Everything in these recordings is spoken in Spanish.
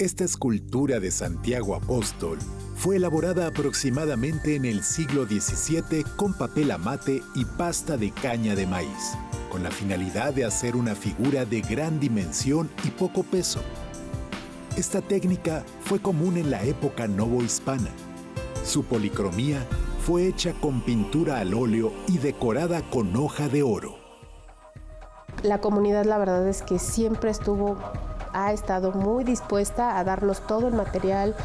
Esta escultura de Santiago Apóstol fue elaborada aproximadamente en el siglo XVII con papel amate y pasta de caña de maíz, con la finalidad de hacer una figura de gran dimensión y poco peso. Esta técnica fue común en la época novohispana. Su policromía fue hecha con pintura al óleo y decorada con hoja de oro. La comunidad, la verdad es que siempre ha estado muy dispuesta a darnos todo el material.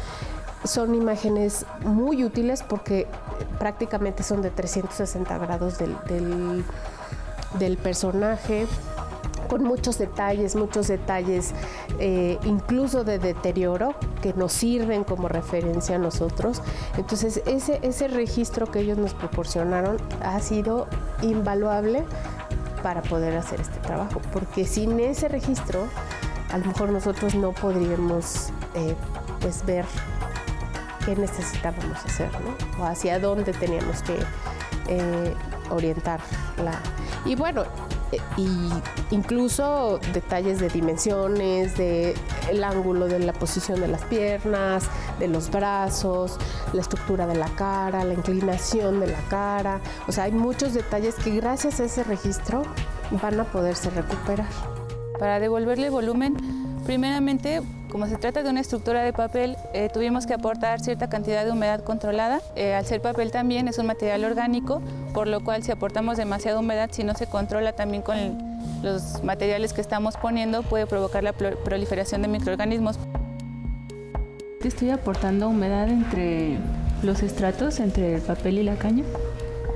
Son imágenes muy útiles porque prácticamente son de 360 grados del personaje, con muchos detalles, incluso de deterioro, que nos sirven como referencia a nosotros. Entonces, ese registro que ellos nos proporcionaron ha sido invaluable para poder hacer este trabajo, porque sin ese registro, a lo mejor nosotros no podríamos pues ver qué necesitábamos hacer, ¿no? O hacia dónde teníamos que orientarla. Y bueno, incluso detalles de dimensiones, del ángulo de la posición de las piernas, de los brazos, la estructura de la cara, la inclinación de la cara. O sea, hay muchos detalles que gracias a ese registro van a poderse recuperar. Para devolverle volumen, primeramente, como se trata de una estructura de papel, tuvimos que aportar cierta cantidad de humedad controlada. Al ser papel también es un material orgánico, por lo cual si aportamos demasiada humedad, si no se controla también con los materiales que estamos poniendo, puede provocar la proliferación de microorganismos. Estoy aportando humedad entre los estratos, entre el papel y la caña,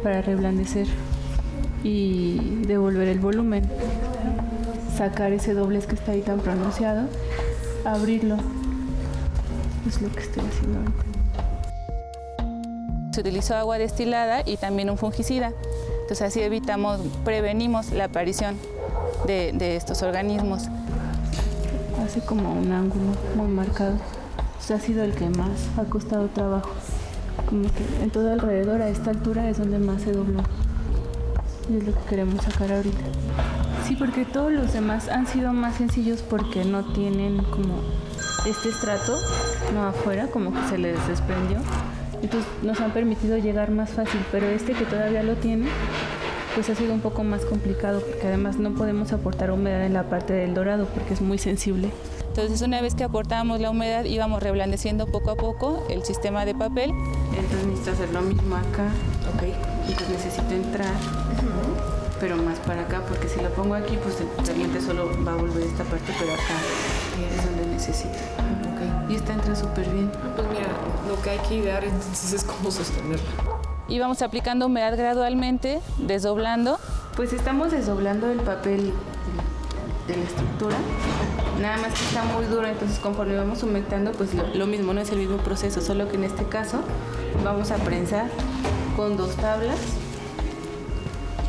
para reblandecer y devolver el volumen. Sacar ese doblez que está ahí tan pronunciado, abrirlo. Es lo que estoy haciendo ahorita. Se utilizó agua destilada y también un fungicida. Entonces así prevenimos la aparición de estos organismos. Hace como un ángulo muy marcado. Ha sido el que más ha costado trabajo. Como que en todo alrededor, a esta altura, es donde más se dobló. Y es lo que queremos sacar ahorita. Sí, porque todos los demás han sido más sencillos porque no tienen como este estrato, no afuera, como que se les desprendió. Entonces nos han permitido llegar más fácil, pero este que todavía lo tiene, pues ha sido un poco más complicado porque además no podemos aportar humedad en la parte del dorado porque es muy sensible. Entonces una vez que aportábamos la humedad íbamos reblandeciendo poco a poco el sistema de papel. Entonces necesito hacer lo mismo acá, okay. Entonces necesito entrar, pero más para acá, porque si lo pongo aquí, pues realmente solo va a volver esta parte, pero acá es donde necesito. Okay. Y esta entra súper bien. Pues mira, lo que hay que idear entonces es cómo sostenerla. Íbamos aplicando humedad gradualmente, desdoblando. Pues estamos desdoblando el papel de la estructura, nada más que está muy duro, entonces conforme vamos humectando, pues lo mismo, no es el mismo proceso, solo que en este caso vamos a prensar con 2 tablas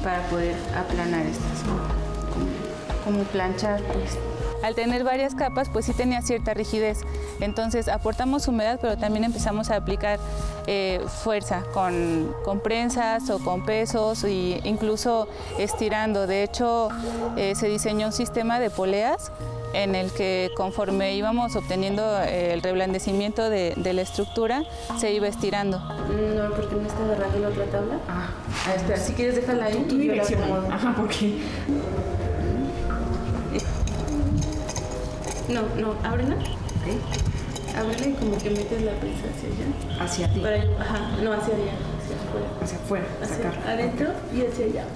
para poder aplanar estas, como planchar, pues. Al tener varias capas, pues sí tenía cierta rigidez. Entonces aportamos humedad, pero también empezamos a aplicar fuerza con prensas o con pesos e incluso estirando. De hecho, se diseñó un sistema de poleas en el que conforme íbamos obteniendo el reblandecimiento de la estructura, se iba estirando. No, porque no está agarrando la otra tabla. Espera, si quieres déjala ahí. Tu dirección. Ajá, porque... No, ábrela. Okay. Ábrela y como que metes la prensa hacia allá. ¿Hacia ti? No, hacia allá, hacia afuera. Hacia afuera, sacar. Adentro y hacia allá.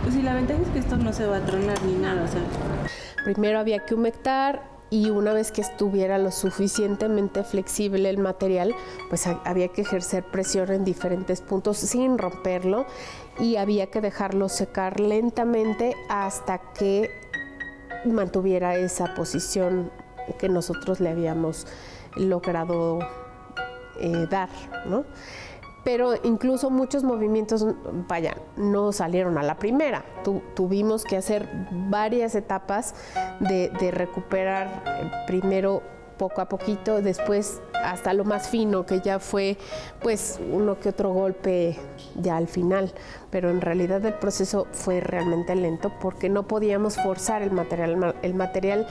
Pues sí, la ventaja es que esto no se va a tronar ni nada, o sea. Primero había que humectar y una vez que estuviera lo suficientemente flexible el material, pues había que ejercer presión en diferentes puntos sin romperlo y había que dejarlo secar lentamente hasta que mantuviera esa posición que nosotros le habíamos logrado dar, ¿no? Pero incluso muchos movimientos, no salieron a la primera. Tuvimos que hacer varias etapas de recuperar primero poco a poquito, después hasta lo más fino, que ya fue pues uno que otro golpe ya al final. Pero en realidad el proceso fue realmente lento porque no podíamos forzar el material. El material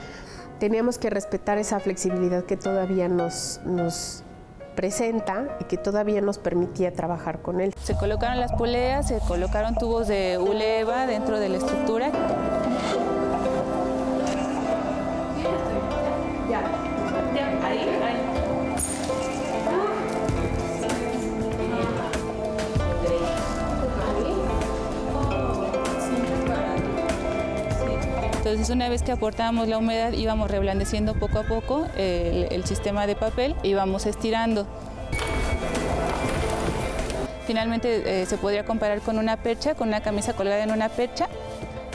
teníamos que respetar esa flexibilidad que todavía nos presenta y que todavía nos permitía trabajar con él. Se colocaron las poleas, se colocaron tubos de uleva dentro de la estructura. Entonces, una vez que aportábamos la humedad, íbamos reblandeciendo poco a poco el sistema de papel, íbamos estirando. Finalmente se podría comparar con una percha, con una camisa colgada en una percha,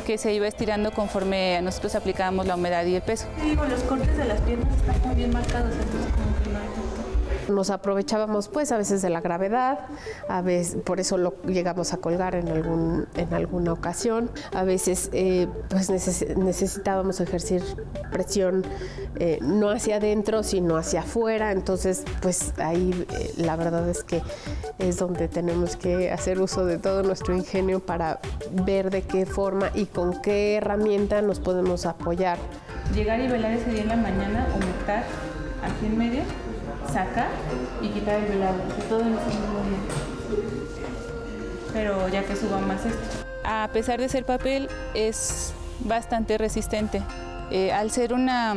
que se iba estirando conforme nosotros aplicábamos la humedad y el peso. Digo, los cortes de las piernas están muy bien marcados, entonces como que no hay tanto. Nos aprovechábamos pues a veces de la gravedad, a veces por eso lo llegamos a colgar en alguna ocasión, a veces pues necesitábamos ejercer presión no hacia adentro sino hacia afuera, entonces pues ahí la verdad es que es donde tenemos que hacer uso de todo nuestro ingenio para ver de qué forma y con qué herramienta nos podemos apoyar. Llegar y velar ese día en la mañana, humectar aquí en medio, sacar y quitar el velado, que todo en ese mismo día. Pero ya que suba más esto. A pesar de ser papel, es bastante resistente. Al ser una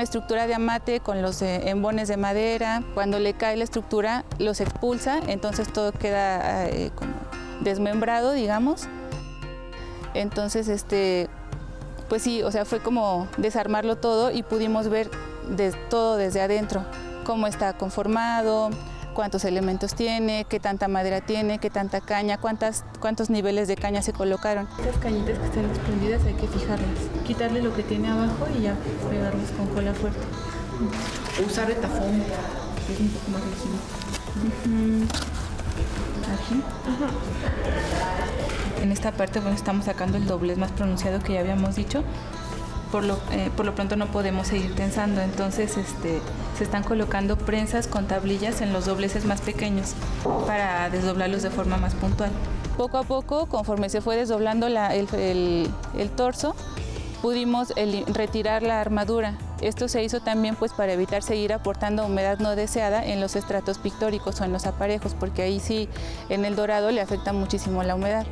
estructura de amate con los embones de madera, cuando le cae la estructura los expulsa, entonces todo queda como desmembrado, digamos. Entonces, pues sí, o sea, fue como desarmarlo todo y pudimos ver todo desde adentro, cómo está conformado, cuántos elementos tiene, qué tanta madera tiene, qué tanta caña, cuántos niveles de caña se colocaron. Estas cañitas que están desprendidas hay que fijarlas, quitarle lo que tiene abajo y ya pegarlas con cola fuerte. Usar el tafón, que es un poco más rígido. Aquí. En esta parte estamos sacando el doblez más pronunciado que ya habíamos dicho. Por lo pronto no podemos seguir tensando, entonces se están colocando prensas con tablillas en los dobleces más pequeños para desdoblarlos de forma más puntual. Poco a poco, conforme se fue desdoblando el torso, pudimos retirar la armadura. Esto se hizo también pues para evitar seguir aportando humedad no deseada en los estratos pictóricos o en los aparejos, porque ahí sí en el dorado le afecta muchísimo la humedad.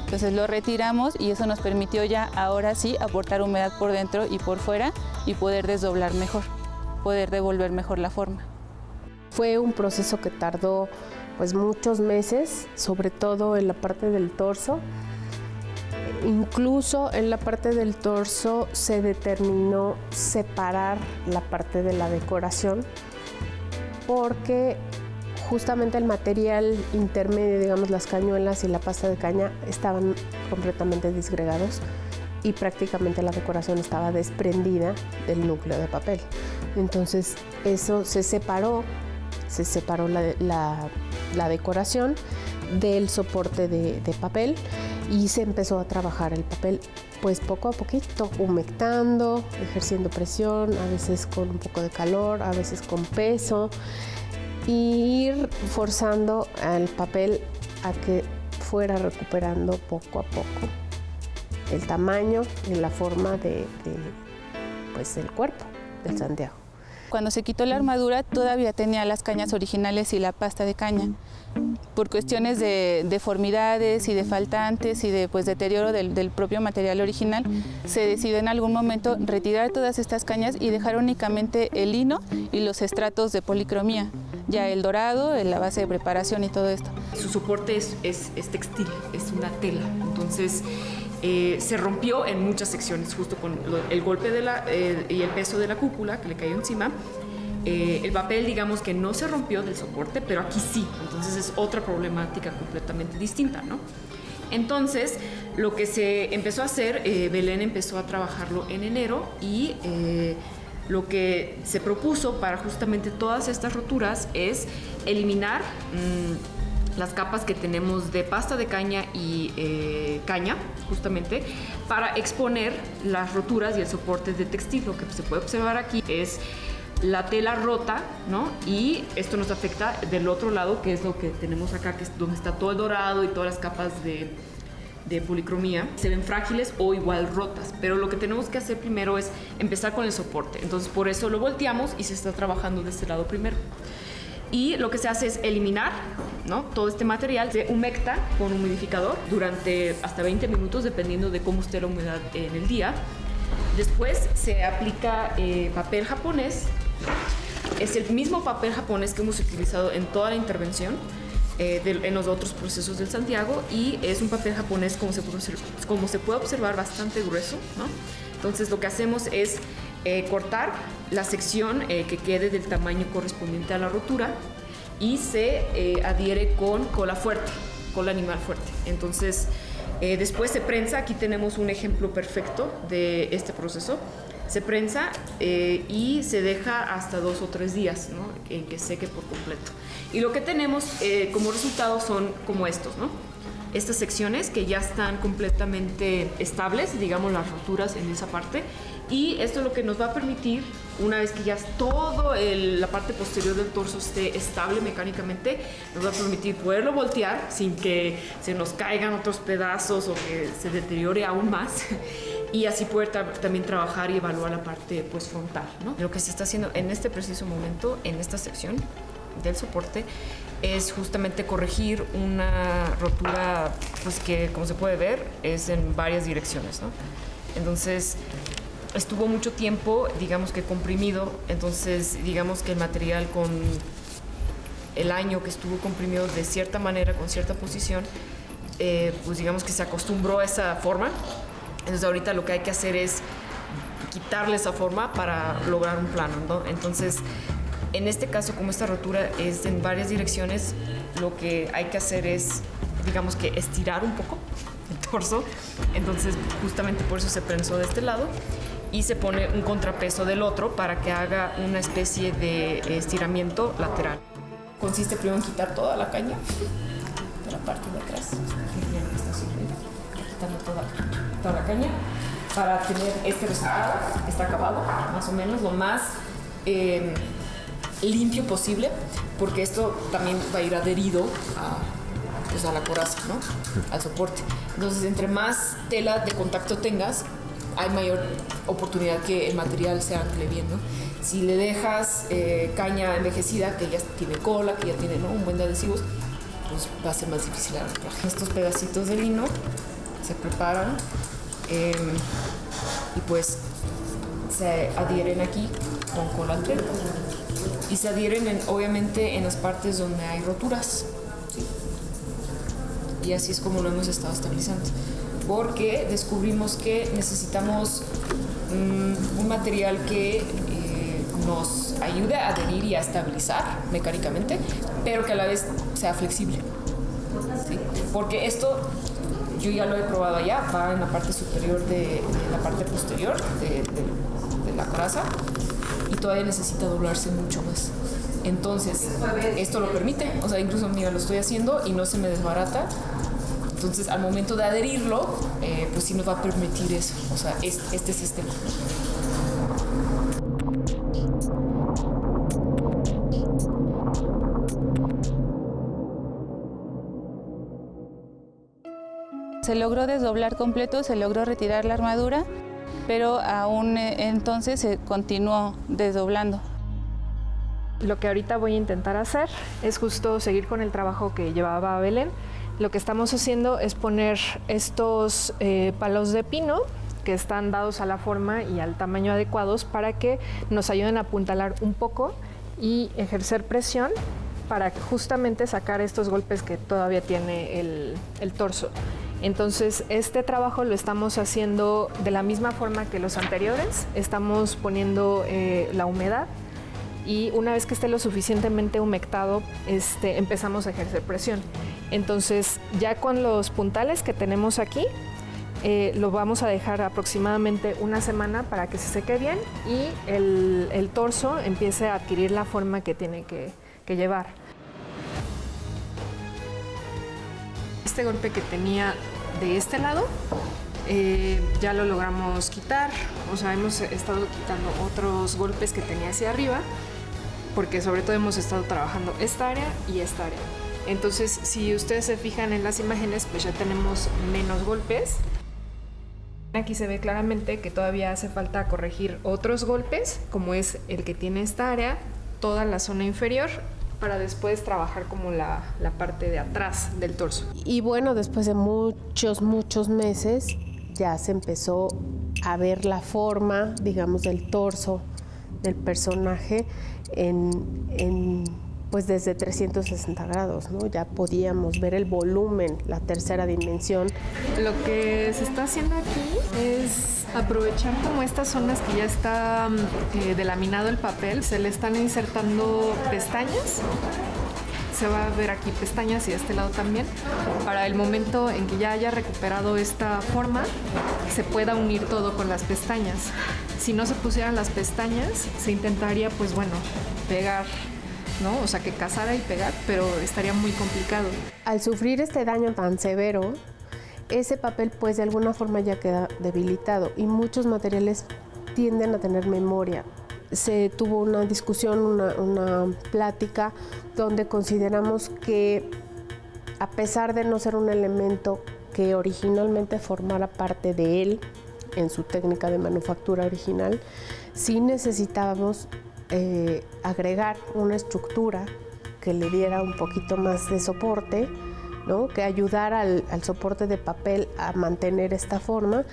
Entonces lo retiramos y eso nos permitió ya ahora sí aportar humedad por dentro y por fuera y poder desdoblar mejor, poder devolver mejor la forma. Fue un proceso que tardó pues muchos meses, sobre todo en la parte del torso. Incluso en la parte del torso se determinó separar la parte de la decoración porque justamente el material intermedio, digamos las cañuelas y la pasta de caña, estaban completamente disgregados y prácticamente la decoración estaba desprendida del núcleo de papel. Entonces eso se separó la decoración del soporte de papel y se empezó a trabajar el papel pues poco a poquito, humectando, ejerciendo presión, a veces con un poco de calor, a veces con peso, y ir forzando al papel a que fuera recuperando poco a poco el tamaño y la forma pues, del cuerpo del Santiago. Cuando se quitó la armadura todavía tenía las cañas originales y la pasta de caña. Por cuestiones de deformidades y de faltantes y de pues, deterioro del propio material original, se decidió en algún momento retirar todas estas cañas y dejar únicamente el lino y los estratos de policromía, ya el dorado, la base de preparación y todo esto. Su soporte es textil, es una tela, entonces se rompió en muchas secciones, justo con el golpe y el peso de la cúpula que le cayó encima. El papel, digamos que no se rompió del soporte, pero aquí sí, entonces es otra problemática completamente distinta, ¿no? Entonces, lo que se empezó a hacer, Belén empezó a trabajarlo en enero y lo que se propuso para justamente todas estas roturas es eliminar las capas que tenemos de pasta de caña y caña, justamente, para exponer las roturas y el soporte de textil. Lo que se puede observar aquí es la tela rota, ¿no? Y esto nos afecta del otro lado, que es lo que tenemos acá, que es donde está todo el dorado y todas las capas de policromía, se ven frágiles o igual rotas, pero lo que tenemos que hacer primero es empezar con el soporte. Entonces por eso lo volteamos y se está trabajando de este lado primero. Y lo que se hace es eliminar, ¿no?, todo este material, se humecta con un humidificador durante hasta 20 minutos, dependiendo de cómo esté la humedad en el día. Después se aplica papel japonés. Es el mismo papel japonés que hemos utilizado en toda la intervención, en los otros procesos del Santiago, y es un papel japonés, como se puede observar, bastante grueso, ¿no? Entonces lo que hacemos es cortar la sección que quede del tamaño correspondiente a la rotura y se adhiere con cola fuerte, cola animal fuerte. Entonces después se prensa. Aquí tenemos un ejemplo perfecto de este proceso. Se prensa y se deja hasta 2 o 3 días, ¿no?, en que seque por completo. Y lo que tenemos como resultado son como estos, ¿no?, estas secciones que ya están completamente estables, digamos, las roturas en esa parte. Y esto es lo que nos va a permitir, una vez que ya toda la parte posterior del torso esté estable mecánicamente, nos va a permitir poderlo voltear sin que se nos caigan otros pedazos o que se deteriore aún más. Y así poder también trabajar y evaluar la parte, pues, frontal, ¿no? Lo que se está haciendo en este preciso momento, en esta sección del soporte, es justamente corregir una rotura, pues, que, como se puede ver, es en varias direcciones, ¿no? Entonces estuvo mucho tiempo, digamos, que comprimido. Entonces digamos que el material, con el año que estuvo comprimido de cierta manera, con cierta posición, pues digamos que se acostumbró a esa forma. Entonces ahorita lo que hay que hacer es quitarle esa forma para lograr un plano, ¿no? Entonces, en este caso, como esta rotura es en varias direcciones, lo que hay que hacer es, digamos, que estirar un poco el torso. Entonces justamente por eso se prensó de este lado y se pone un contrapeso del otro para que haga una especie de estiramiento lateral. Consiste primero en quitar toda la caña de la parte de atrás, quitando toda la caña para tener este resultado, este acabado, más o menos lo más limpio posible, porque esto también va a ir adherido a la coraza, ¿no?, al soporte. Entonces, entre más tela de contacto tengas, hay mayor oportunidad que el material se ancle bien, ¿no? Si le dejas caña envejecida, que ya tiene cola, que ya tiene, ¿no?, un buen de adhesivos, pues va a ser más difícil el anclaje. Estos pedacitos de lino se preparan y pues se adhieren aquí con cola al y se adhieren obviamente en las partes donde hay roturas, ¿sí? Y así es como lo hemos estado estabilizando, porque descubrimos que necesitamos un material que nos ayude a adherir y a estabilizar mecánicamente, pero que a la vez sea flexible, ¿sí? Porque esto yo ya lo he probado allá, va en la parte superior de la parte posterior de la coraza, y todavía necesita doblarse mucho más. Entonces, esto lo permite, o sea, incluso, mira, lo estoy haciendo y no se me desbarata. Entonces, al momento de adherirlo, pues sí nos va a permitir eso. O sea, este sistema. Se logró desdoblar completo, se logró retirar la armadura, pero aún entonces se continuó desdoblando. Lo que ahorita voy a intentar hacer es justo seguir con el trabajo que llevaba Belén. Lo que estamos haciendo es poner estos palos de pino que están dados a la forma y al tamaño adecuados para que nos ayuden a apuntalar un poco y ejercer presión para justamente sacar estos golpes que todavía tiene el torso. Entonces, este trabajo lo estamos haciendo de la misma forma que los anteriores. Estamos poniendo la humedad y una vez que esté lo suficientemente humectado, empezamos a ejercer presión. Entonces, ya con los puntales que tenemos aquí, lo vamos a dejar aproximadamente una semana para que se seque bien y el torso empiece a adquirir la forma que tiene que llevar. Este golpe que tenía de este lado, ya lo logramos quitar. O sea, hemos estado quitando otros golpes que tenía hacia arriba, porque sobre todo hemos estado trabajando esta área y esta área. Entonces, si ustedes se fijan en las imágenes, pues ya tenemos menos golpes. Aquí se ve claramente que todavía hace falta corregir otros golpes, como es el que tiene esta área, toda la zona inferior, para después trabajar como la parte de atrás del torso. Y bueno, después de muchos meses ya se empezó a ver la forma, digamos, del torso del personaje pues desde 360 grados, ¿no? Ya podíamos ver el volumen, la tercera dimensión. Lo que se está haciendo aquí es aprovechar como estas zonas que ya está delaminado el papel, se le están insertando pestañas. Se va a ver aquí pestañas y de este lado también, para el momento en que ya haya recuperado esta forma, se pueda unir todo con las pestañas. Si no se pusieran las pestañas, se intentaría, pues bueno, pegar, ¿no? O sea, que casara y pegar, pero estaría muy complicado. Al sufrir este daño tan severo, ese papel pues de alguna forma ya queda debilitado y muchos materiales tienden a tener memoria. Se tuvo una discusión, una plática donde consideramos que a pesar de no ser un elemento que originalmente formara parte de él en su técnica de manufactura original, sí necesitábamos agregar una estructura que le diera un poquito más de soporte, ¿no? Que ayudara al soporte de papel a mantener esta forma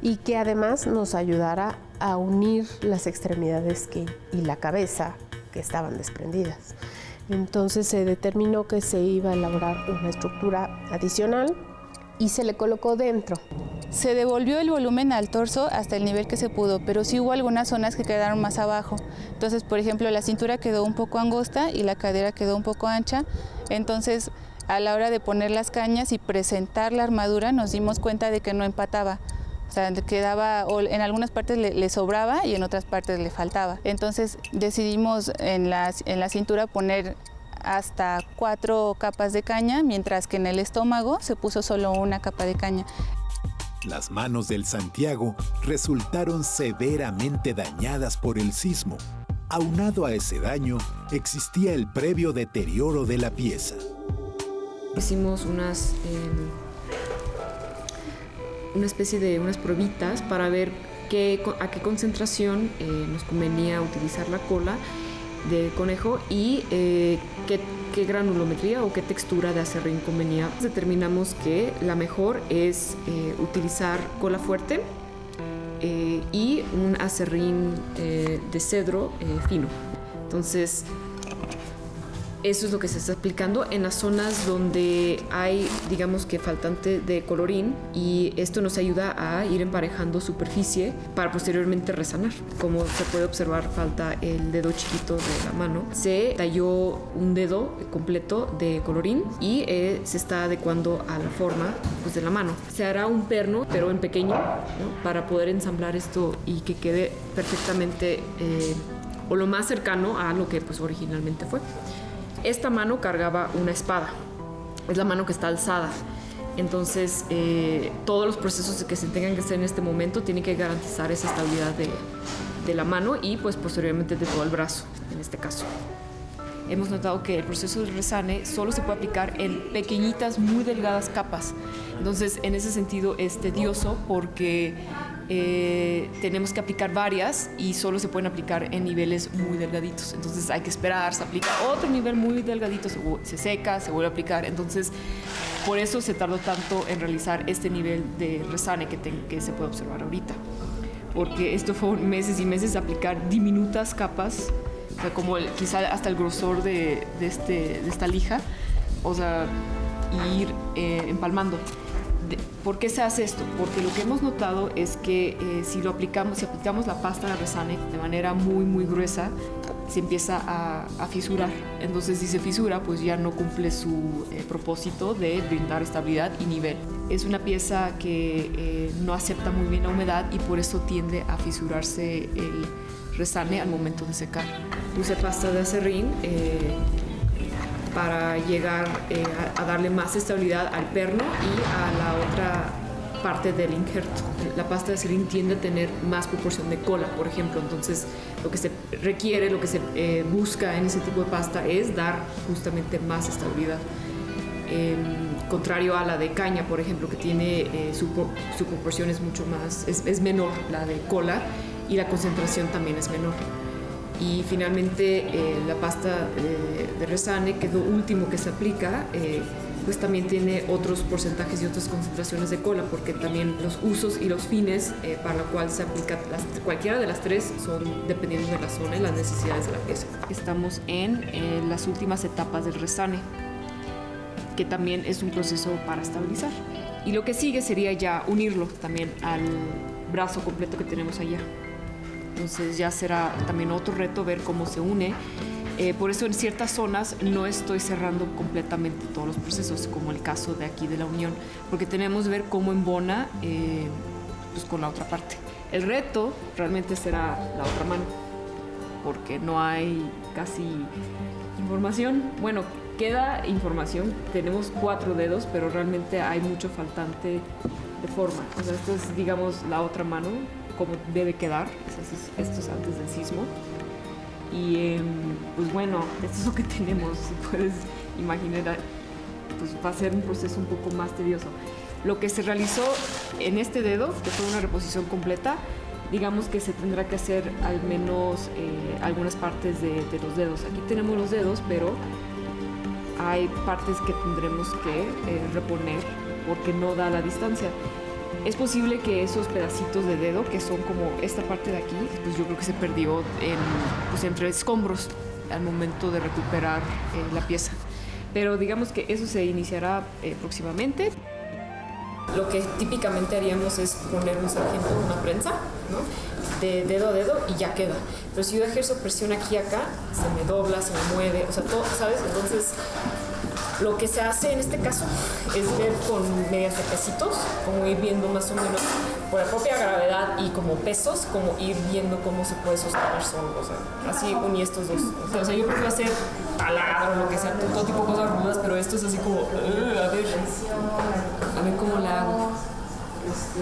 y que además nos ayudara a unir las extremidades y la cabeza que estaban desprendidas. Entonces se determinó que se iba a elaborar una estructura adicional y se le colocó dentro. Se devolvió el volumen al torso hasta el nivel que se pudo, pero sí hubo algunas zonas que quedaron más abajo. Entonces, por ejemplo, la cintura quedó un poco angosta y la cadera quedó un poco ancha. Entonces, a la hora de poner las cañas y presentar la armadura, nos dimos cuenta de que no empataba. O sea, quedaba, o en algunas partes le sobraba y en otras partes le faltaba. Entonces decidimos en la cintura poner hasta 4 capas de caña, mientras que en el estómago se puso solo una capa de caña. Las manos del Santiago resultaron severamente dañadas por el sismo. Aunado a ese daño, existía el previo deterioro de la pieza. Hicimos una especie de unas pruebitas para ver a qué concentración nos convenía utilizar la cola de conejo y qué granulometría o qué textura de aserrín convenía. Determinamos que la mejor es utilizar cola fuerte y un aserrín de cedro fino. Entonces, eso es lo que se está aplicando en las zonas donde hay, digamos que faltante de colorín, y esto nos ayuda a ir emparejando superficie para posteriormente resanar. Como se puede observar, falta el dedo chiquito de la mano. Se talló un dedo completo de colorín y se está adecuando a la forma, pues, de la mano. Se hará un perno, pero en pequeño, ¿no? Para poder ensamblar esto y que quede perfectamente o lo más cercano a lo que pues originalmente fue. Esta mano cargaba una espada, es la mano que está alzada. Entonces, todos los procesos que se tengan que hacer en este momento tienen que garantizar esa estabilidad de la mano y pues posteriormente de todo el brazo, en este caso. Hemos notado que el proceso de resane solo se puede aplicar en pequeñitas, muy delgadas capas. Entonces, en ese sentido es tedioso porque tenemos que aplicar varias y solo se pueden aplicar en niveles muy delgaditos. Entonces hay que esperar, se aplica otro nivel muy delgadito, se seca, se vuelve a aplicar. Entonces, por eso se tardó tanto en realizar este nivel de resane que se puede observar ahorita. Porque esto fue meses y meses de aplicar diminutas capas, o sea, como quizá hasta el grosor de esta lija, o sea, y ir empalmando. ¿Por qué se hace esto? Porque lo que hemos notado es que si aplicamos la pasta de resane de manera muy, muy gruesa, se empieza a fisurar. Entonces, si se fisura, pues ya no cumple su propósito de brindar estabilidad y nivel. Es una pieza que no acepta muy bien la humedad y por eso tiende a fisurarse el resane al momento de secar. Puse pasta de aserrín para llegar a darle más estabilidad al perno y a la otra parte del injerto. La pasta de aserrín tiende a tener más proporción de cola, por ejemplo. Entonces, lo que se requiere, lo que se busca en ese tipo de pasta es dar justamente más estabilidad. contrario a la de caña, por ejemplo, que tiene su proporción es mucho más, es menor, la de cola, y la concentración también es menor. Y finalmente la pasta de resane, que es lo último que se aplica, pues también tiene otros porcentajes y otras concentraciones de cola, porque también los usos y los fines para los cuales se aplica cualquiera de las tres son dependiendo de la zona y las necesidades de la pieza. Estamos en las últimas etapas del resane, que también es un proceso para estabilizar. Y lo que sigue sería ya unirlo también al brazo completo que tenemos allá. Entonces ya será también otro reto ver cómo se une. Por eso en ciertas zonas no estoy cerrando completamente todos los procesos, como el caso de aquí de la unión, porque tenemos que ver cómo embona pues con la otra parte. El reto realmente será la otra mano, porque no hay casi información. Bueno, queda información, tenemos 4 dedos, pero realmente hay mucho faltante de forma. O sea, esto es, digamos, la otra mano, como debe quedar. Esto es antes del sismo. Y pues bueno, esto es lo que tenemos. Si puedes imaginar, pues va a ser un proceso un poco más tedioso. Lo que se realizó en este dedo, que fue una reposición completa, digamos que se tendrá que hacer al menos algunas partes de los dedos. Aquí tenemos los dedos, pero hay partes que tendremos que reponer porque no da la distancia. Es posible que esos pedacitos de dedo, que son como esta parte de aquí, pues yo creo que se perdió entre escombros al momento de recuperar la pieza. Pero digamos que eso se iniciará próximamente. Lo que típicamente haríamos es poner un sargento, una prensa, ¿no? De dedo a dedo y ya queda. Pero si yo ejerzo presión aquí y acá, se me dobla, se me mueve, o sea, todo, ¿sabes? Entonces, lo que se hace en este caso es ver mediante pesitos, como ir viendo más o menos por la propia gravedad y como pesos, como ir viendo cómo se puede sostener solo, o sea, así uní estos dos. O sea, yo prefiero hacer taladro, lo que sea, todo tipo de cosas rudas, pero esto es así como, a ver cómo la hago.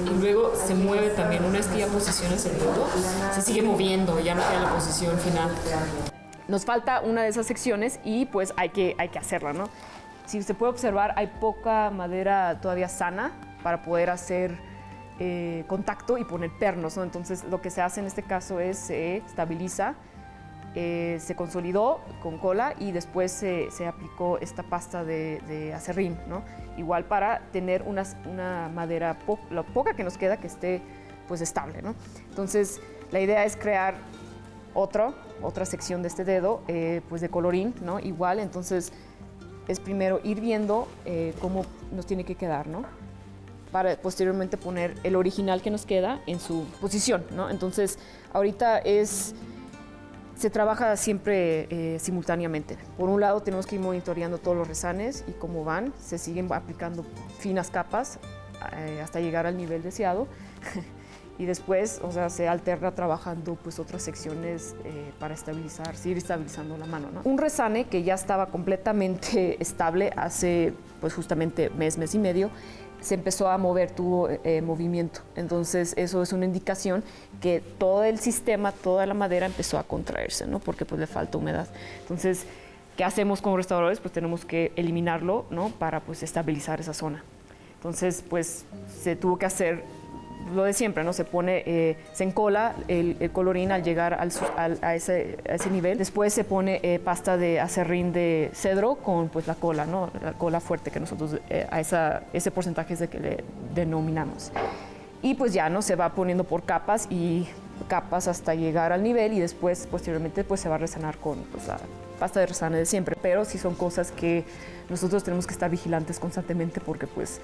Y luego se mueve también, una vez que ya posicionas el dedo, se sigue moviendo, ya no queda la posición final. Nos falta una de esas secciones y pues hay que hacerla, ¿no? Si se puede observar, hay poca madera todavía sana para poder hacer contacto y poner pernos, ¿no? Entonces lo que se hace en este caso es se estabiliza, se consolidó con cola y después se aplicó esta pasta de acerrín, ¿no? Igual para tener una madera, la poca que nos queda, que esté pues estable, ¿no? Entonces la idea es crear otra sección de este dedo pues de colorín, ¿no? Igual, entonces es primero ir viendo cómo nos tiene que quedar, ¿no? Para posteriormente poner el original que nos queda en su posición, ¿no? Entonces ahorita se trabaja siempre simultáneamente. Por un lado tenemos que ir monitoreando todos los resanes y cómo van, se siguen aplicando finas capas hasta llegar al nivel deseado. Y después, o sea, se alterna trabajando pues otras secciones para seguir estabilizando la mano, ¿no? Un resane que ya estaba completamente estable hace pues justamente mes y medio, se empezó a mover, tuvo movimiento. Entonces eso es una indicación que todo el sistema, toda la madera empezó a contraerse, ¿no? Porque pues le falta humedad. Entonces, ¿qué hacemos como restauradores? Pues tenemos que eliminarlo, ¿no? Para pues estabilizar esa zona. Entonces, pues se tuvo que hacer lo de siempre, ¿no? Se encola el colorín al llegar a ese nivel. Después se pone pasta de acerrín de cedro con pues la cola, ¿no? La cola fuerte que nosotros ese porcentaje es de que le denominamos. Y pues ya, ¿no? Se va poniendo por capas y capas hasta llegar al nivel y después, posteriormente, pues se va a resanar con pues, la pasta de resane de siempre. Pero sí son cosas que nosotros tenemos que estar vigilantes constantemente porque pues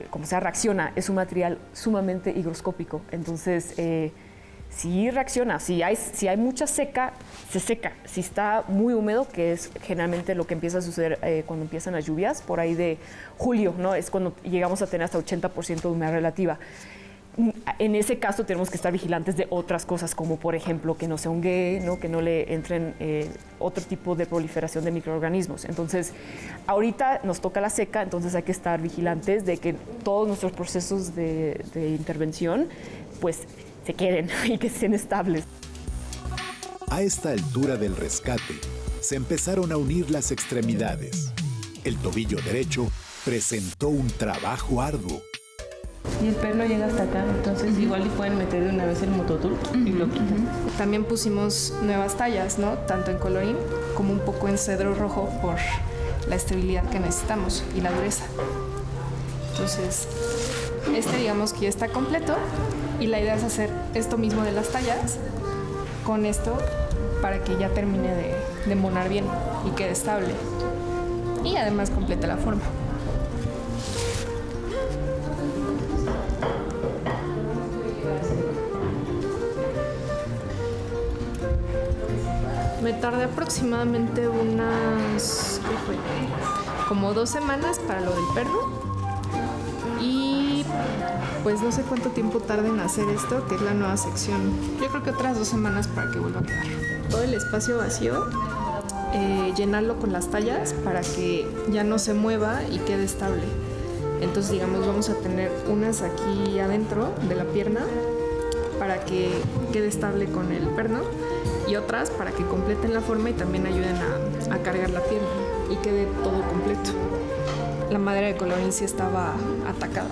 como se reacciona, es un material sumamente higroscópico, entonces si reacciona, si hay mucha seca, se seca, si está muy húmedo, que es generalmente lo que empieza a suceder cuando empiezan las lluvias, por ahí de julio, ¿no? Es cuando llegamos a tener hasta 80% de humedad relativa. En ese caso tenemos que estar vigilantes de otras cosas, como por ejemplo que no se honguee, ¿no? Que no le entren otro tipo de proliferación de microorganismos. Entonces, ahorita nos toca la seca, entonces hay que estar vigilantes de que todos nuestros procesos de intervención pues se queden y que estén estables. A esta altura del rescate, se empezaron a unir las extremidades. El tobillo derecho presentó un trabajo arduo. Y el perno llega hasta acá, entonces igual y pueden meter de una vez el mototool y lo quitan. También pusimos nuevas tallas, ¿no? Tanto en colorín como un poco en cedro rojo por la estabilidad que necesitamos y la dureza. Entonces, digamos que ya está completo y la idea es hacer esto mismo de las tallas con esto para que ya termine de embonar bien y quede estable. Y además completa la forma. Me tardé aproximadamente unas, ¿qué fue? Como 2 semanas para lo del perro. Y pues no sé cuánto tiempo tarda en hacer esto, que es la nueva sección. Yo creo que otras 2 semanas para que vuelva a quedar. Todo el espacio vacío, llenarlo con las tallas para que ya no se mueva y quede estable. Entonces, digamos, vamos a tener unas aquí adentro de la pierna para que quede estable con el perno y otras para que completen la forma y también ayuden a cargar la pierna y quede todo completo. La madera de colorín sí estaba atacada,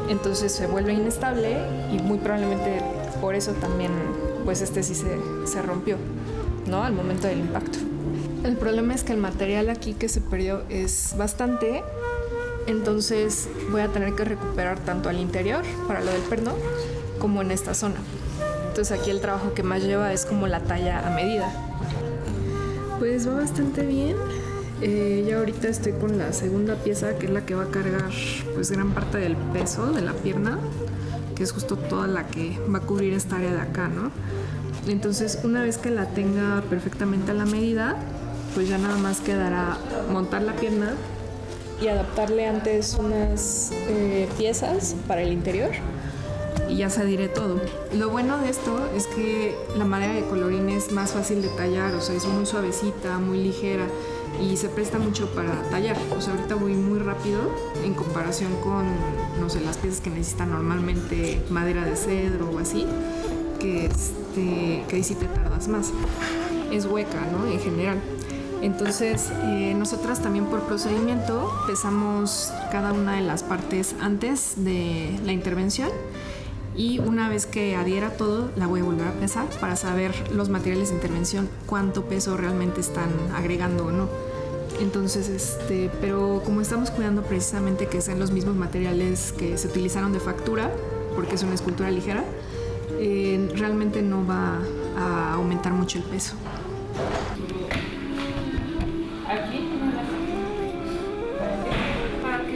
entonces se vuelve inestable y muy probablemente por eso también pues sí se rompió, ¿no? Al momento del impacto. El problema es que el material aquí que se perdió es bastante, entonces voy a tener que recuperar tanto al interior para lo del perno como en esta zona. Entonces aquí el trabajo que más lleva es como la talla a medida. Pues va bastante bien. Ya ahorita estoy con la segunda pieza, que es la que va a cargar pues gran parte del peso de la pierna, que es justo toda la que va a cubrir esta área de acá, ¿no? Entonces una vez que la tenga perfectamente a la medida, pues ya nada más quedará montar la pierna y adaptarle antes unas piezas para el interior y ya se adhiere todo. Lo bueno de esto es que la madera de colorín es más fácil de tallar, o sea, es muy suavecita, muy ligera y se presta mucho para tallar. O sea, ahorita voy muy rápido en comparación con, no sé, las piezas que necesitan normalmente madera de cedro o así, que ahí sí te tardas más. Es hueca, ¿no? En general. Entonces, nosotras también por procedimiento pesamos cada una de las partes antes de la intervención y una vez que adhiera todo, la voy a volver a pesar para saber los materiales de intervención, cuánto peso realmente están agregando o no. Entonces, pero como estamos cuidando precisamente que sean los mismos materiales que se utilizaron de factura, porque es una escultura ligera, realmente no va a aumentar mucho el peso.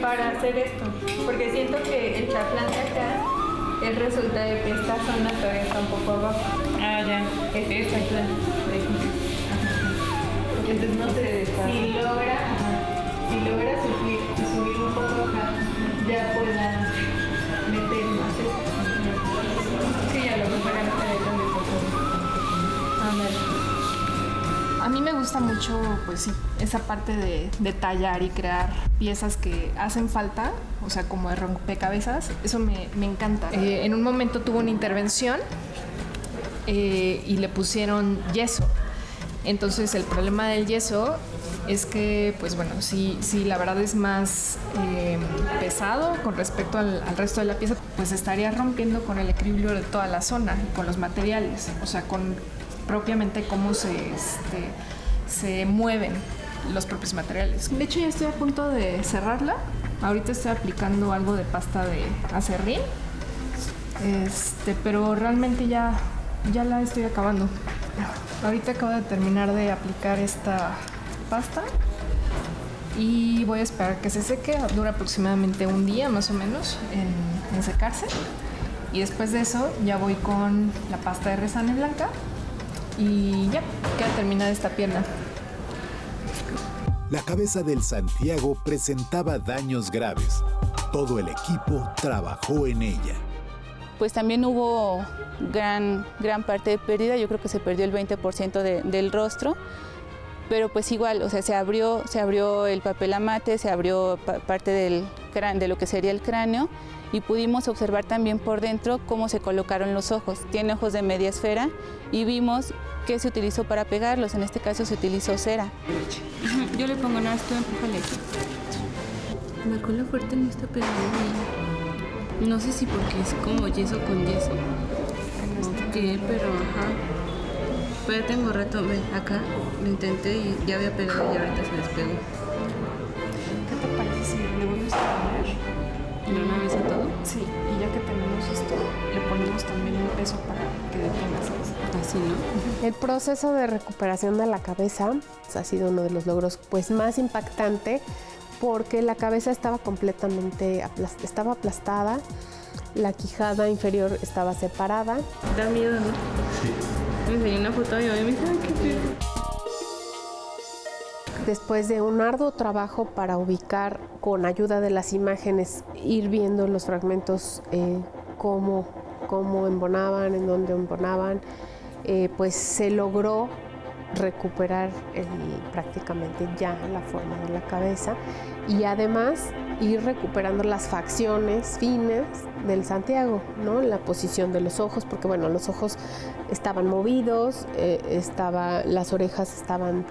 Para hacer esto, porque siento que el chaflán de acá es resulta de que esta zona todavía está un poco abajo. Ah, ya. Es esta, claro. Entonces no sé si logra subir un poco acá, ya pueda meter más esto. Sí, ya lo que para meter donde A mí me gusta mucho, pues sí, esa parte de tallar y crear piezas que hacen falta, o sea, como de rompecabezas, eso me encanta. En un momento tuvo una intervención y le pusieron yeso. Entonces el problema del yeso es que, pues bueno, sí la verdad es más pesado con respecto al resto de la pieza, pues estaría rompiendo con el equilibrio de toda la zona y con los materiales, o sea, con propiamente cómo se mueven los propios materiales. De hecho, ya estoy a punto de cerrarla. Ahorita estoy aplicando algo de pasta de acerrín, pero realmente ya la estoy acabando. Ahorita acabo de terminar de aplicar esta pasta y voy a esperar que se seque. Dura aproximadamente un día más o menos en secarse. Y después de eso ya voy con la pasta de resane blanca y ya queda terminada esta pierna. La cabeza del Santiago presentaba daños graves. Todo el equipo trabajó en ella. Pues también hubo gran parte de pérdida, yo creo que se perdió el 20% del rostro. pero pues igual, o sea, se abrió el papel amate, se abrió parte de lo que sería el cráneo y pudimos observar también por dentro cómo se colocaron los ojos. Tiene ojos de media esfera y vimos que se utilizó para pegarlos, en este caso se utilizó cera. Yo le pongo nada, tú empújale aquí. La cola fuerte no está pegada bien. No sé si porque es como yeso con yeso. Sí, pero ajá. Pues ya tengo rato, ve, acá lo intenté y ya había pegado y ahorita se despegó. ¿Qué te parece si le volvemos a poner? ¿De una vez a todo? Sí, y ya que tenemos esto, le ponemos también un peso para que detenga esas. Así, ¿no? El proceso de recuperación de la cabeza ha sido uno de los logros pues, más impactante porque la cabeza estaba completamente aplastada, la quijada inferior estaba separada. Da miedo, ¿no? Sí. Me enseñó una foto y me dice, ay, qué feo. Después de un arduo trabajo para ubicar con ayuda de las imágenes, ir viendo los fragmentos, cómo embonaban, en dónde embonaban, pues se logró recuperar prácticamente ya la forma de la cabeza y además ir recuperando las facciones finas del Santiago, ¿no? La posición de los ojos, porque bueno, los ojos estaban movidos, las orejas estaban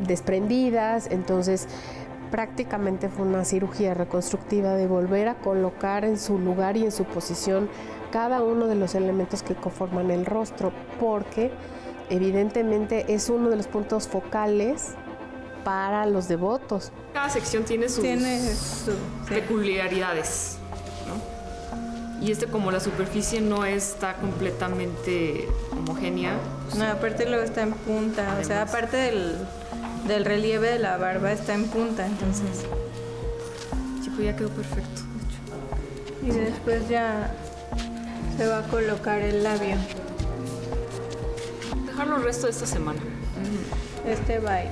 desprendidas, entonces prácticamente fue una cirugía reconstructiva de volver a colocar en su lugar y en su posición cada uno de los elementos que conforman el rostro, porque evidentemente es uno de los puntos focales para los devotos. Cada sección tiene sus peculiaridades, ¿no? Y como la superficie no está completamente homogénea. No, aparte luego está en punta, además. O sea, aparte del relieve de la barba está en punta, entonces. Chico, ya quedó perfecto. Y después ya se va a colocar el labio. Dejarlo el resto de esta semana. Este va a ir.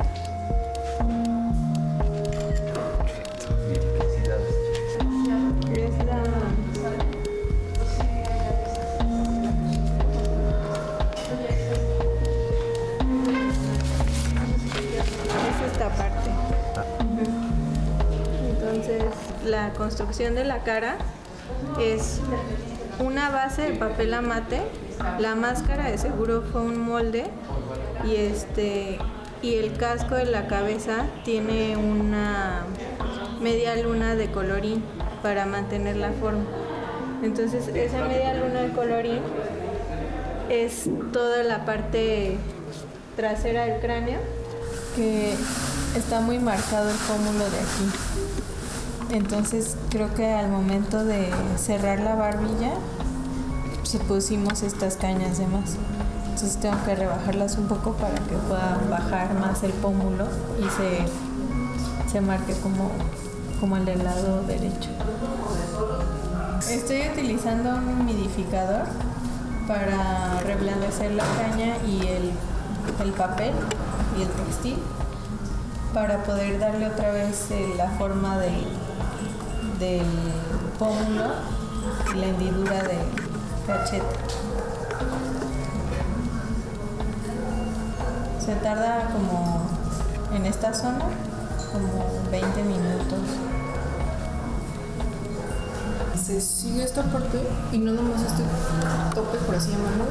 La construcción de la cara es una base de papel amate, la máscara de seguro fue un molde y el casco de la cabeza tiene una media luna de colorín para mantener la forma. Entonces esa media luna de colorín es toda la parte trasera del cráneo, que está muy marcado el pómulo de aquí. Entonces creo que al momento de cerrar la barbilla pues pusimos estas cañas de más. Entonces tengo que rebajarlas un poco para que pueda bajar más el pómulo y se marque como el del lado derecho. Estoy utilizando un humidificador para reblandecer la caña y el papel y el textil para poder darle otra vez la forma del pómulo y la hendidura del cachete. Se tarda como en esta zona como 20 minutos. Se sigue esta parte y no nomás este tope, por así llamarlo,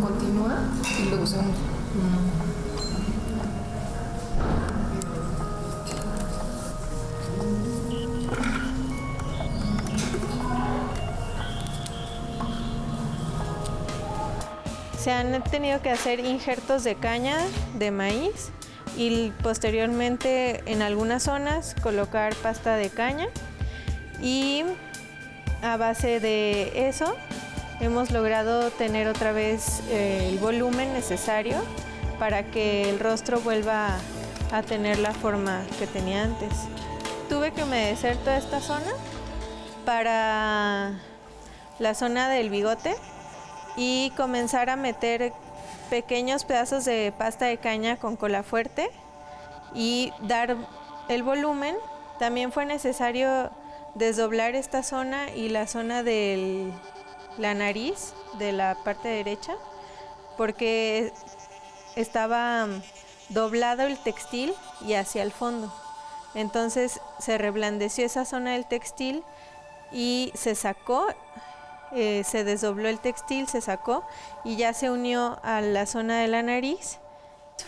continúa y lo usamos. Se han tenido que hacer injertos de caña de maíz y posteriormente en algunas zonas colocar pasta de caña, y a base de eso hemos logrado tener otra vez el volumen necesario para que el rostro vuelva a tener la forma que tenía antes. Tuve que humedecer toda esta zona para la zona del bigote y comenzar a meter pequeños pedazos de pasta de caña con cola fuerte y dar el volumen. También fue necesario desdoblar esta zona y la zona de la nariz de la parte derecha porque estaba doblado el textil y hacia el fondo. Entonces se reblandeció esa zona del textil y se sacó, se desdobló el textil, se sacó y ya se unió a la zona de la nariz.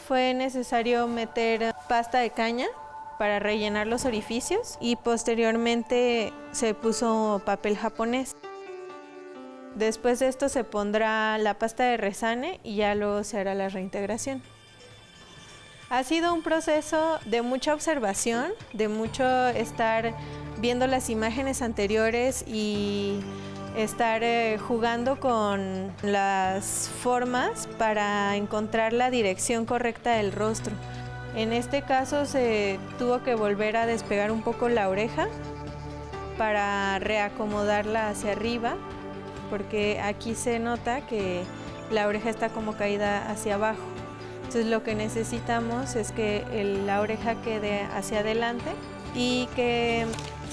Fue necesario meter pasta de caña para rellenar los orificios y posteriormente se puso papel japonés. Después de esto se pondrá la pasta de resane y ya luego se hará la reintegración. Ha sido un proceso de mucha observación, de mucho estar viendo las imágenes anteriores y estar jugando con las formas para encontrar la dirección correcta del rostro. En este caso se tuvo que volver a despegar un poco la oreja para reacomodarla hacia arriba, porque aquí se nota que la oreja está como caída hacia abajo. Entonces lo que necesitamos es que la oreja quede hacia adelante y que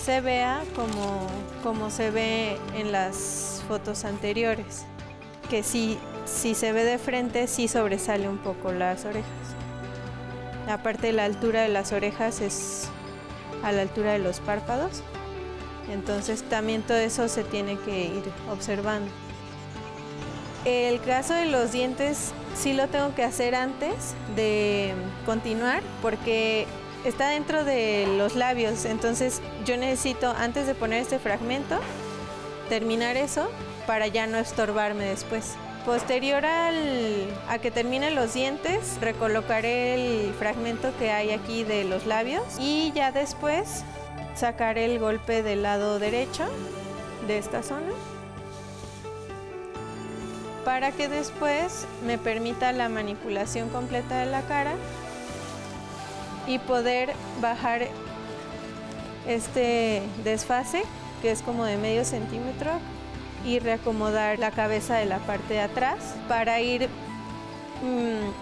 se vea como se ve en las fotos anteriores, que si se ve de frente sí sobresale un poco las orejas. Aparte, la altura de las orejas es a la altura de los párpados, entonces también todo eso se tiene que ir observando. El caso de los dientes sí lo tengo que hacer antes de continuar porque está dentro de los labios, entonces yo necesito, antes de poner este fragmento, terminar eso para ya no estorbarme después. Posterior a que terminen los dientes, recolocaré el fragmento que hay aquí de los labios y ya después sacaré el golpe del lado derecho de esta zona para que después me permita la manipulación completa de la cara y poder bajar este desfase, que es como de medio centímetro, y reacomodar la cabeza de la parte de atrás para ir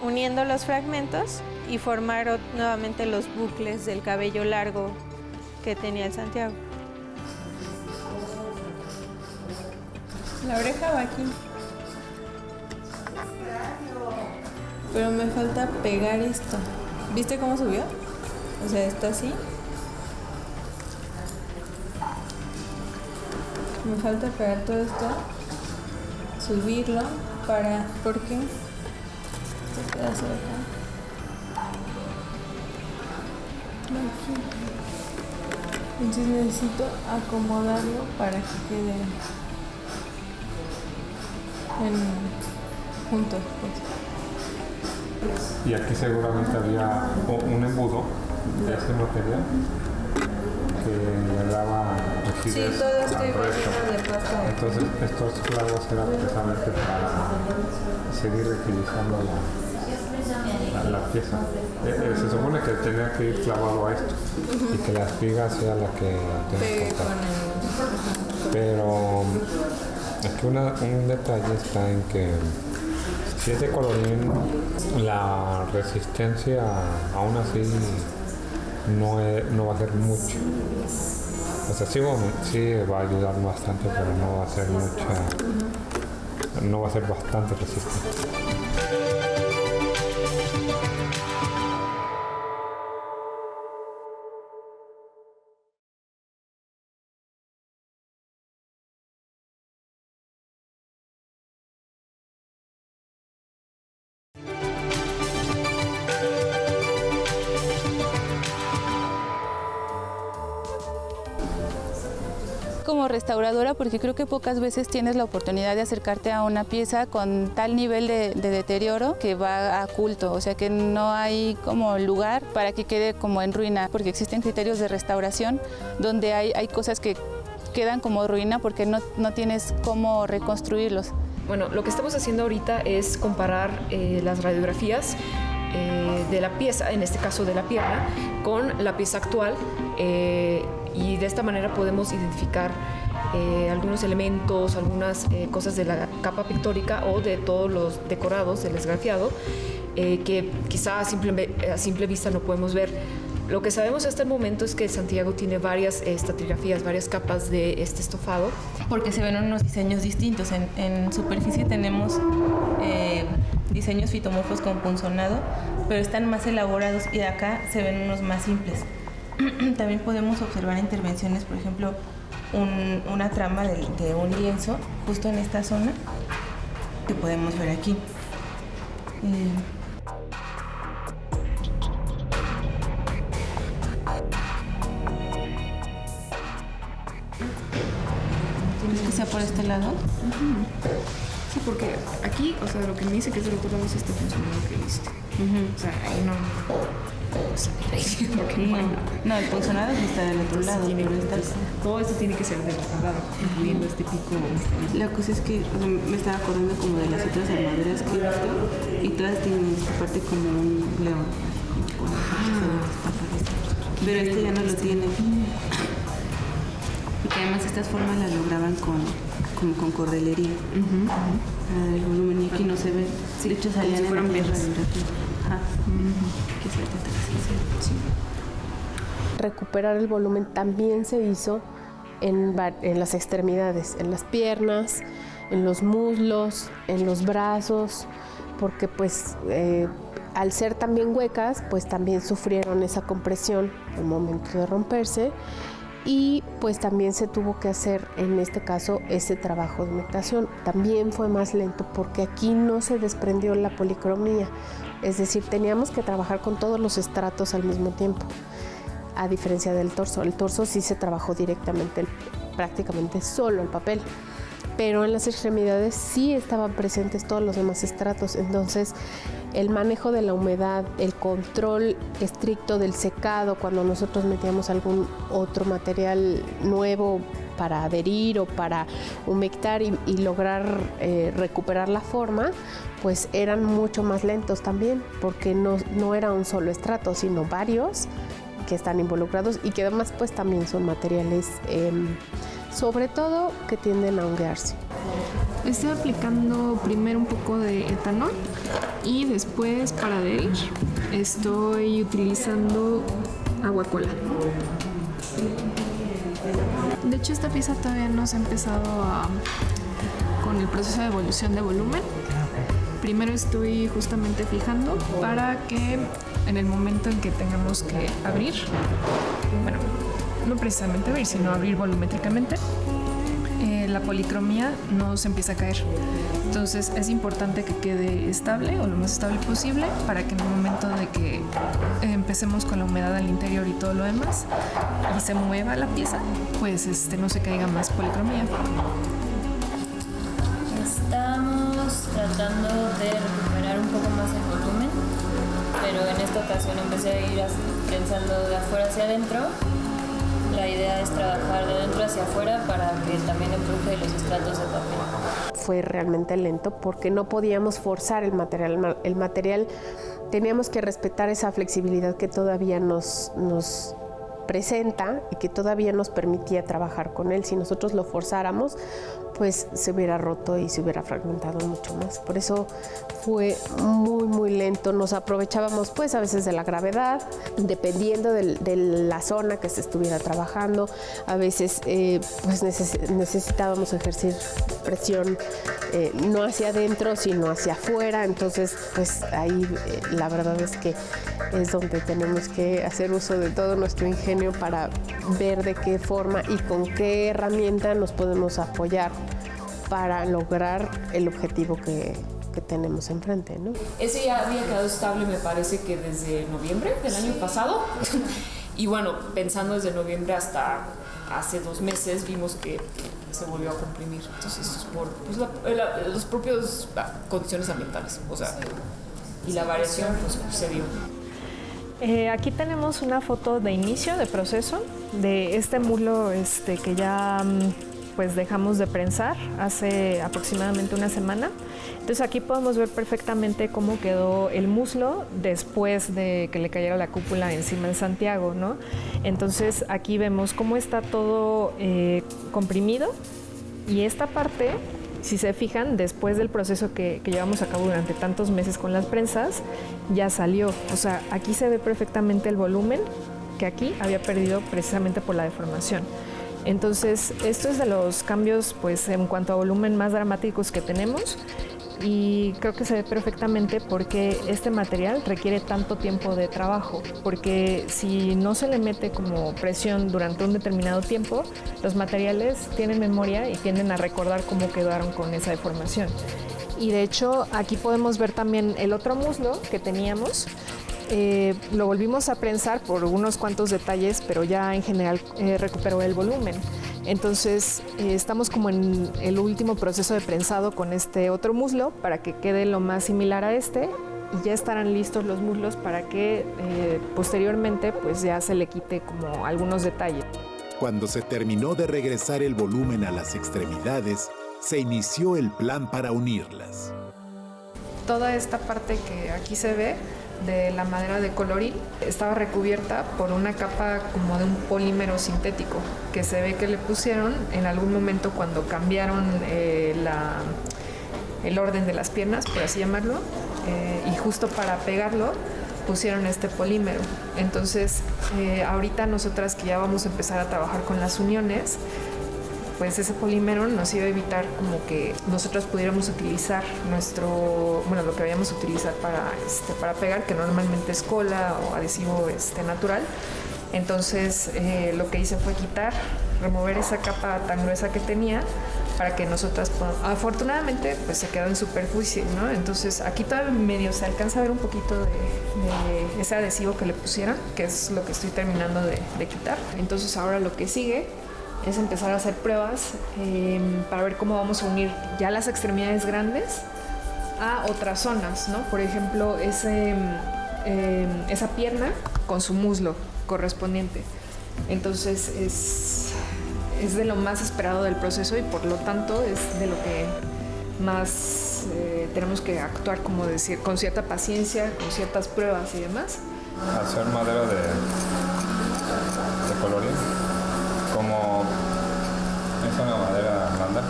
uniendo los fragmentos y formar nuevamente los bucles del cabello largo que tenía el Santiago. La oreja va aquí. Pero me falta pegar esto. ¿Viste cómo subió? O sea, está así. Me falta pegar todo esto, subirlo para... ¿Por qué? Este pedazo de acá. Aquí. Entonces necesito acomodarlo para que quede juntos, pues. Y aquí seguramente había un embudo de ese material que le daba rigidez. Sí, todo esto al igual resto. de pasta. Entonces estos clavos eran precisamente para seguir rigidizando la pieza. Se supone que tenía que ir clavado a esto y que la espiga sea la que tenga contacto. Pero aquí un detalle está en que si es de colorín, la resistencia aún así no va a ser mucho. O sea, sí va a ayudar bastante, pero no va a ser no va a ser bastante resistente. Como restauradora, porque creo que pocas veces tienes la oportunidad de acercarte a una pieza con tal nivel de deterioro que va a culto, o sea que no hay como lugar para que quede como en ruina, porque existen criterios de restauración donde hay cosas que quedan como ruina porque no tienes cómo reconstruirlos. Bueno, lo que estamos haciendo ahorita es comparar las radiografías de la pieza, en este caso de la pierna, con la pieza actual y de esta manera podemos identificar algunos elementos, algunas cosas de la capa pictórica o de todos los decorados del esgrafiado que quizá a simple vista no podemos ver. Lo que sabemos hasta el momento es que Santiago tiene varias estratigrafías, varias capas de este estofado. Porque se ven unos diseños distintos. En superficie tenemos diseños fitomorfos con punzonado, pero están más elaborados, y acá se ven unos más simples. También podemos observar intervenciones, por ejemplo, una trama de un lienzo justo en esta zona que podemos ver aquí. ¿Tienes que sea por este lado? Sí, porque aquí, o sea, lo que me dice que es del otro lado es este funcionario que viste. O sea, ahí no... O sea, no, el punzonado está del otro lado. Todo esto tiene que ser del otro lado, incluyendo este pico. La cosa es que me estaba acordando como de las otras armaduras que he visto, y todas tienen esta parte como un león. Pero este ya no lo tiene. Y que además estas formas las lograban como con cordelería. El volumen, y aquí no se ve. De hecho salían en la tierra. Recuperar el volumen también se hizo en las extremidades, en las piernas, en los muslos, en los brazos, porque pues al ser también huecas, pues también sufrieron esa compresión al momento de romperse, y pues también se tuvo que hacer en este caso ese trabajo de humectación. También fue más lento porque aquí no se desprendió la policromía, es decir, teníamos que trabajar con todos los estratos al mismo tiempo, a diferencia del torso. El torso sí se trabajó directamente, prácticamente solo el papel, pero en las extremidades sí estaban presentes todos los demás estratos. Entonces el manejo de la humedad, el control estricto del secado, cuando nosotros metíamos algún otro material nuevo para adherir o para humectar y lograr recuperar la forma, pues eran mucho más lentos también, porque no era un solo estrato, sino varios que están involucrados, y que además pues también son materiales sobre todo que tienden a honguearse. Estoy aplicando primero un poco de etanol y después para adherir estoy utilizando agua cola. De hecho, esta pieza todavía no se ha empezado con el proceso de evolución de volumen. Primero estoy justamente fijando para que en el momento en que tengamos que abrir, bueno, no precisamente abrir, sino abrir volumétricamente, la policromía no se empieza a caer. Entonces es importante que quede estable o lo más estable posible para que en el momento de que empecemos con la humedad al interior y todo lo demás y se mueva la pieza, pues no se caiga más policromía. Estamos tratando de recuperar un poco más el volumen, pero en esta ocasión empecé a ir pensando de afuera hacia adentro. La idea es trabajar de dentro hacia afuera para que también empuje los estratos de papel. Fue realmente lento porque no podíamos forzar el material. El material teníamos que respetar esa flexibilidad que todavía nos presenta y que todavía nos permitía trabajar con él. Si nosotros lo forzáramos, pues se hubiera roto y se hubiera fragmentado mucho más. Por eso fue muy, muy lento. Nos aprovechábamos pues a veces de la gravedad, dependiendo de la zona que se estuviera trabajando. A veces pues necesitábamos ejercer presión no hacia adentro, sino hacia afuera. Entonces pues ahí la verdad es que es donde tenemos que hacer uso de todo nuestro ingenio para ver de qué forma y con qué herramienta nos podemos apoyar para lograr el objetivo que tenemos enfrente, ¿no? Ese ya había quedado estable, me parece que desde noviembre del año pasado. Y bueno, pensando desde noviembre hasta hace 2 meses, vimos que se volvió a comprimir. Entonces, eso es por los propios condiciones ambientales, o sea, y la variación pues se dio. Aquí tenemos una foto de inicio de proceso de este muslo que ya pues dejamos de prensar hace aproximadamente una semana. Entonces aquí podemos ver perfectamente cómo quedó el muslo después de que le cayera la cúpula encima en Santiago, ¿no? Entonces aquí vemos cómo está todo comprimido, y esta parte, si se fijan, después del proceso que llevamos a cabo durante tantos meses con las prensas, ya salió. O sea, aquí se ve perfectamente el volumen que aquí había perdido precisamente por la deformación. Entonces, esto es de los cambios, pues, en cuanto a volumen más dramáticos que tenemos, y creo que se ve perfectamente porque este material requiere tanto tiempo de trabajo, porque si no se le mete como presión durante un determinado tiempo, los materiales tienen memoria y tienden a recordar cómo quedaron con esa deformación. Y de hecho, aquí podemos ver también el otro muslo que teníamos. Lo volvimos a prensar por unos cuantos detalles, pero ya en general recuperó el volumen. Entonces estamos como en el último proceso de prensado con este otro muslo para que quede lo más similar a este, y ya estarán listos los muslos para que posteriormente pues ya se le quite como algunos detalles. Cuando se terminó de regresar el volumen a las extremidades, se inició el plan para unirlas. Toda esta parte que aquí se ve de la madera de colorín estaba recubierta por una capa como de un polímero sintético que se ve que le pusieron en algún momento cuando cambiaron el orden de las piernas, por así llamarlo, y justo para pegarlo pusieron este polímero. Entonces ahorita nosotras que ya vamos a empezar a trabajar con las uniones, pues ese polímero nos iba a evitar como que nosotros pudiéramos utilizar lo que vayamos a utilizar para pegar, que normalmente es cola o adhesivo natural. Entonces lo que hice fue remover esa capa tan gruesa que tenía para que nosotras, afortunadamente, pues se quedó en superficie, ¿no? Entonces aquí todavía medio se alcanza a ver un poquito de ese adhesivo que le pusieron, que es lo que estoy terminando de quitar. Entonces ahora lo que sigue es empezar a hacer pruebas para ver cómo vamos a unir ya las extremidades grandes a otras zonas, ¿no? Por ejemplo, esa pierna con su muslo correspondiente. Entonces es de lo más esperado del proceso y por lo tanto es de lo que más tenemos que actuar, como decir, con cierta paciencia, con ciertas pruebas y demás. Hacer madera de colorín, como es una madera blanda,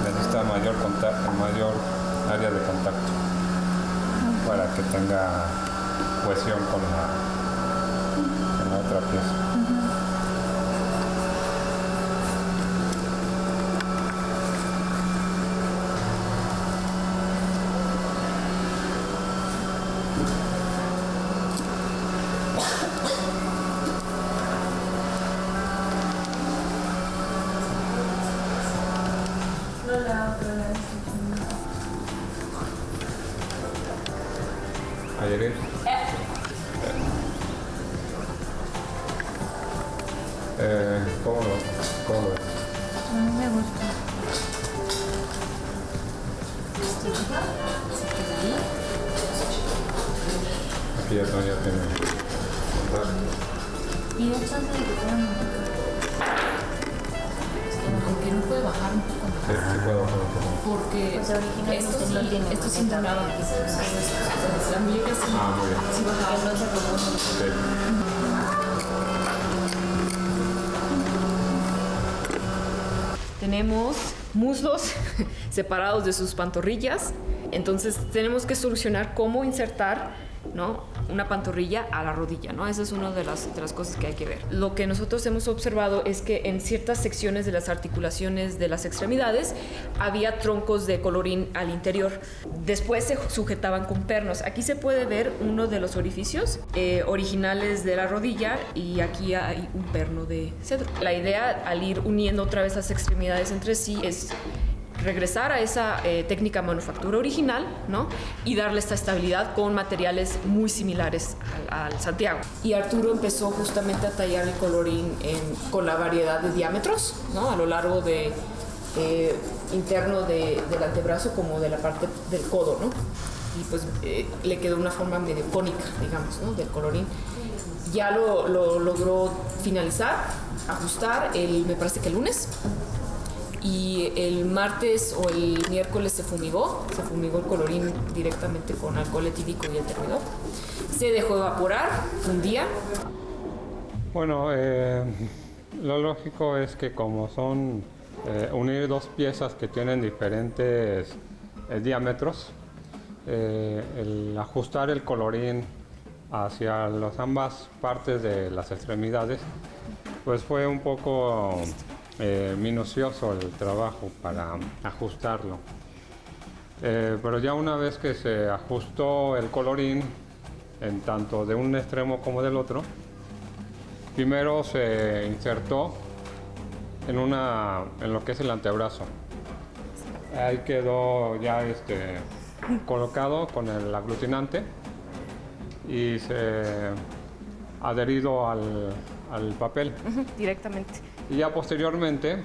necesita mayor área de contacto para que tenga cohesión con la otra pieza. Ayer ¿cómo ves? A mí me gusta. Aquí ya tiene. Y de hecho, Porque no puede bajar un poco más. Sí puedo bajar un poco. Porque originalmente esto simulaba que la muñeca sí bajaba. no se reconoce. Tenemos muslos separados de sus pantorrillas, entonces tenemos que solucionar cómo insertar, ¿no?, una pantorrilla a la rodilla, ¿no? Esa es una de las cosas que hay que ver. Lo que nosotros hemos observado es que en ciertas secciones de las articulaciones de las extremidades había troncos de colorín al interior. Después se sujetaban con pernos. Aquí se puede ver uno de los orificios originales de la rodilla y aquí hay un perno de cedro. La idea al ir uniendo otra vez las extremidades entre sí es regresar a esa técnica manufactura original, ¿no?, y darle esta estabilidad con materiales muy similares al Santiago. Y Arturo empezó justamente a tallar el colorín con la variedad de diámetros, ¿no?, a lo largo interno del antebrazo como de la parte del codo, ¿no? Y pues le quedó una forma medio cónica, digamos, ¿no?, del colorín. Ya lo logró finalizar, ajustar, me parece que el lunes. Y el martes o el miércoles se fumigó el colorín directamente con alcohol etílico y el termidor. Se dejó evaporar un día. Bueno, lo lógico es que como son unir dos piezas que tienen diferentes diámetros, el ajustar el colorín hacia ambas partes de las extremidades, pues fue un poco minucioso el trabajo para ajustarlo. Pero ya una vez que se ajustó el colorín, en tanto de un extremo como del otro, primero se insertó en lo que es el antebrazo. Ahí quedó ya colocado con el aglutinante y se adherido al papel. Directamente. Y ya posteriormente,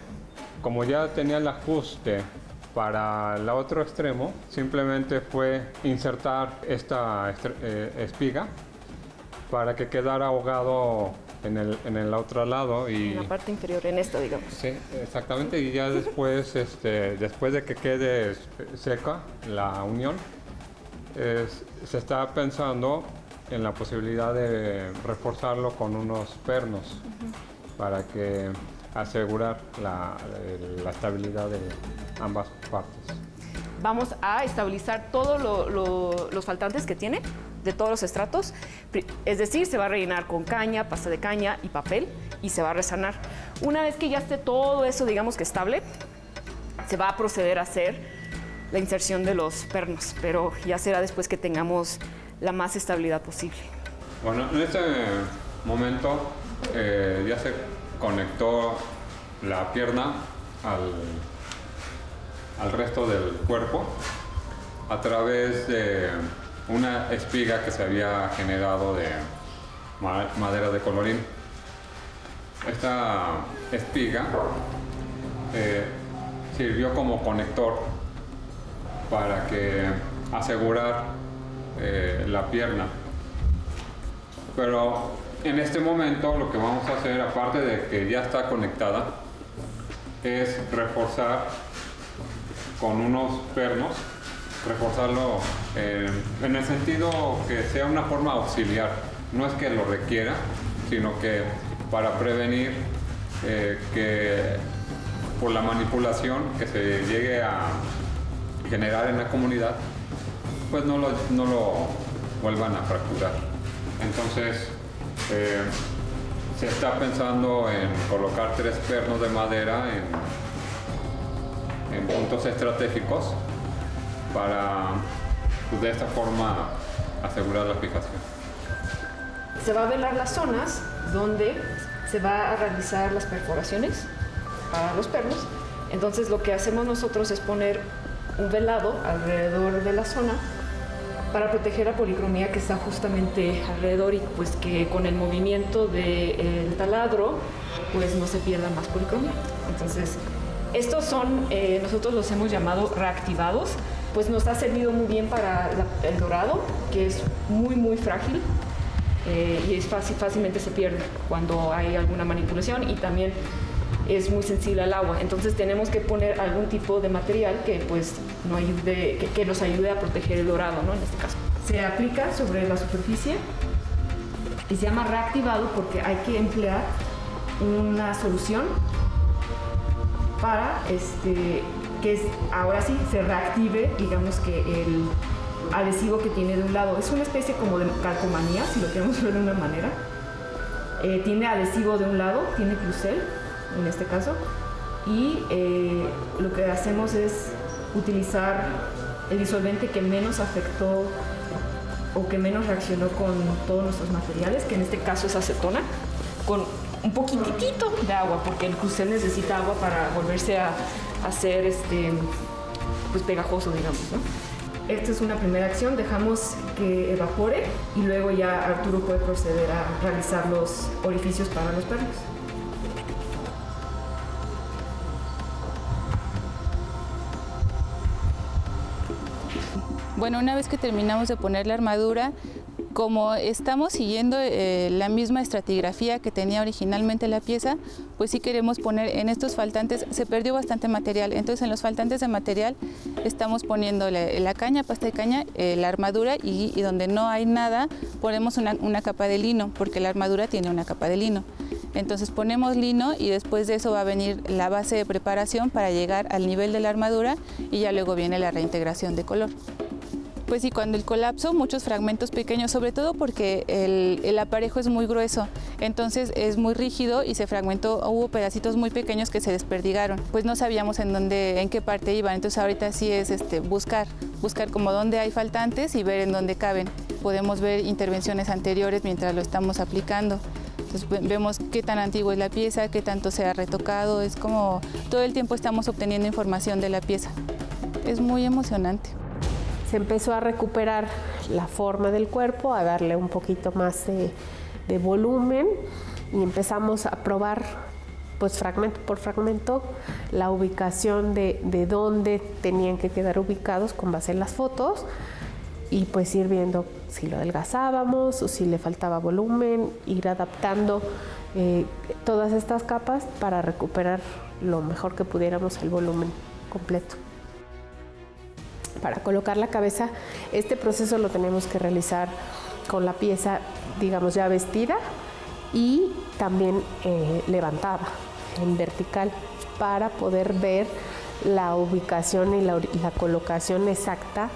como ya tenía el ajuste para el otro extremo, simplemente fue insertar esta espiga para que quedara ahogado en el otro lado. Y, en la parte inferior, en esta, digamos. Sí, exactamente. Y ya después, después de que quede seca la unión, se está pensando en la posibilidad de reforzarlo con unos pernos para que asegurar la estabilidad de ambas partes. Vamos a estabilizar todos los faltantes que tiene, de todos los estratos. Es decir, se va a rellenar con caña, pasta de caña y papel y se va a resanar. Una vez que ya esté todo eso, digamos que estable, se va a proceder a hacer la inserción de los pernos, pero ya será después que tengamos la más estabilidad posible. Bueno, en este momento ya se conectó la pierna al resto del cuerpo a través de una espiga que se había generado de madera de colorín. Esta espiga sirvió como conector para asegurar la pierna. Pero en este momento lo que vamos a hacer, aparte de que ya está conectada, es reforzar con unos pernos, reforzarlo en el sentido que sea una forma auxiliar. No es que lo requiera, sino que para prevenir que por la manipulación que se llegue a generar en la comunidad, pues no lo vuelvan a fracturar. Entonces, se está pensando en colocar 3 pernos de madera en puntos estratégicos para, pues, de esta forma asegurar la fijación. Se va a velar las zonas donde se va a realizar las perforaciones para los pernos. Entonces lo que hacemos nosotros es poner un velado alrededor de la zona para proteger la policromía que está justamente alrededor y pues que con el movimiento del taladro pues no se pierda más policromía. Entonces estos son, nosotros los hemos llamado reactivados, pues nos ha servido muy bien para el dorado, que es muy frágil y es fácilmente se pierde cuando hay alguna manipulación y también es muy sensible al agua. Entonces tenemos que poner algún tipo de material que pues que nos ayude a proteger el dorado, ¿no? En este caso. Se aplica sobre la superficie y se llama reactivado porque hay que emplear una solución para ahora sí se reactive, digamos que el adhesivo que tiene de un lado. Es una especie como de calcomanía, si lo queremos ver de una manera. Tiene adhesivo de un lado, tiene crucel en este caso, y lo que hacemos es utilizar el disolvente que menos afectó o que menos reaccionó con todos nuestros materiales, que en este caso es acetona, con un poquitito de agua, porque el crucel necesita agua para volverse a hacer pues pegajoso, digamos, ¿no? Esta es una primera acción, dejamos que evapore y luego ya Arturo puede proceder a realizar los orificios para los pernos. Bueno, una vez que terminamos de poner la armadura, como estamos siguiendo la misma estratigrafía que tenía originalmente la pieza, pues sí queremos poner en estos faltantes, se perdió bastante material, entonces en los faltantes de material estamos poniendo la caña, pasta de caña, la armadura y donde no hay nada ponemos una capa de lino, porque la armadura tiene una capa de lino. Entonces ponemos lino y después de eso va a venir la base de preparación para llegar al nivel de la armadura y ya luego viene la reintegración de color. Pues sí, cuando el colapso, muchos fragmentos pequeños, sobre todo porque el aparejo es muy grueso, entonces es muy rígido y se fragmentó, hubo pedacitos muy pequeños que se desperdigaron. Pues no sabíamos en qué parte iban, entonces ahorita sí es buscar como dónde hay faltantes y ver en dónde caben. Podemos ver intervenciones anteriores mientras lo estamos aplicando. Entonces vemos qué tan antigua es la pieza, qué tanto se ha retocado, es como todo el tiempo estamos obteniendo información de la pieza. Es muy emocionante. Se empezó a recuperar la forma del cuerpo, a darle un poquito más de volumen y empezamos a probar pues fragmento por fragmento la ubicación de dónde tenían que quedar ubicados con base en las fotos y pues ir viendo si lo adelgazábamos o si le faltaba volumen, ir adaptando todas estas capas para recuperar lo mejor que pudiéramos el volumen completo. Para colocar la cabeza, este proceso lo tenemos que realizar con la pieza, digamos, ya vestida y también levantada en vertical para poder ver la ubicación y la colocación exacta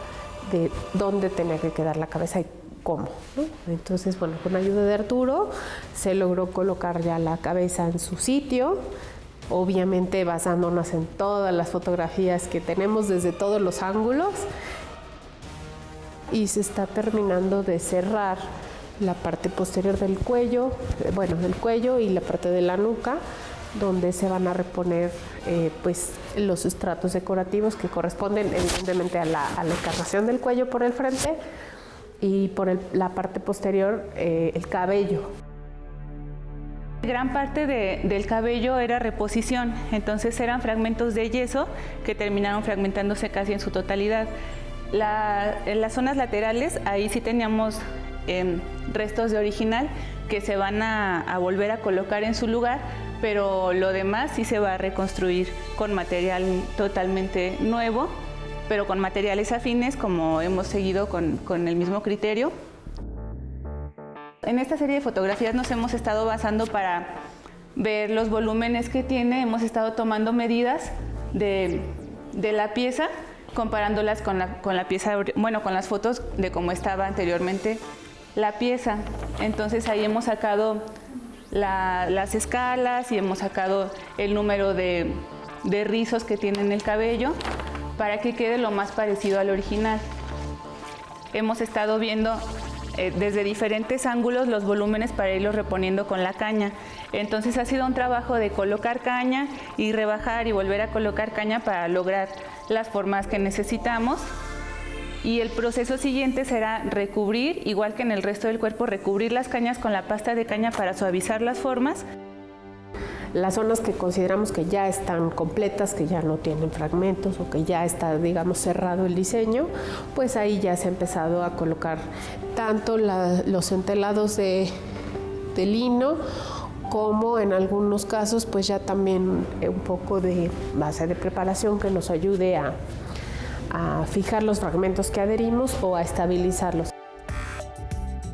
de dónde tenía que quedar la cabeza y cómo, ¿no? Entonces, bueno, con ayuda de Arturo se logró colocar ya la cabeza en su sitio. Obviamente basándonos en todas las fotografías que tenemos desde todos los ángulos y se está terminando de cerrar la parte posterior del cuello, el cuello y la parte de la nuca, donde se van a reponer pues los estratos decorativos que corresponden evidentemente a la encarnación del cuello por el frente y por la parte posterior el cabello. Gran parte del cabello era reposición, entonces eran fragmentos de yeso que terminaron fragmentándose casi en su totalidad. En las zonas laterales, ahí sí teníamos restos de original que se van a volver a colocar en su lugar, pero lo demás sí se va a reconstruir con material totalmente nuevo, pero con materiales afines, como hemos seguido con el mismo criterio. En esta serie de fotografías nos hemos estado basando para ver los volúmenes que tiene, hemos estado tomando medidas de la pieza, comparándolas con la pieza, con las fotos de cómo estaba anteriormente la pieza. Entonces ahí hemos sacado las escalas y hemos sacado el número de rizos que tiene en el cabello para que quede lo más parecido al original. Hemos estado viendo desde diferentes ángulos los volúmenes para irlos reponiendo con la caña. Entonces ha sido un trabajo de colocar caña y rebajar y volver a colocar caña para lograr las formas que necesitamos. Y el proceso siguiente será recubrir, igual que en el resto del cuerpo, recubrir las cañas con la pasta de caña para suavizar las formas. Las zonas que consideramos que ya están completas, que ya no tienen fragmentos o que ya está, digamos, cerrado el diseño, pues ahí ya se ha empezado a colocar tanto los entelados de lino como en algunos casos pues ya también un poco de base de preparación que nos ayude a fijar los fragmentos que adherimos o a estabilizarlos.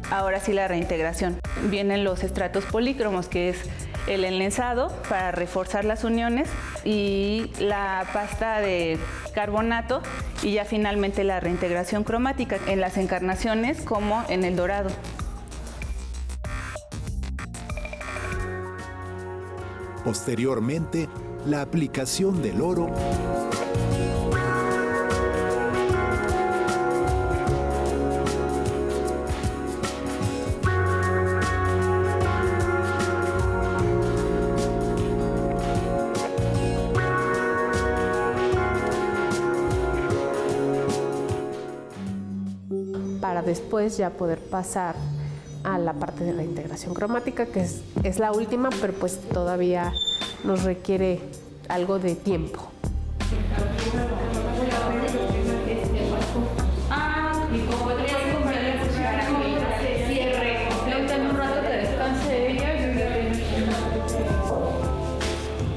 Ahora sí la reintegración. Vienen los estratos polícromos, que es el enlezado para reforzar las uniones y la pasta de carbonato y ya finalmente la reintegración cromática en las encarnaciones como en el dorado. Posteriormente, la aplicación del oro para después ya poder pasar a la parte de la integración cromática, que es la última, pero pues todavía nos requiere algo de tiempo. Y como podrías comprarle para que se cierre completo en un rato que descanse ella y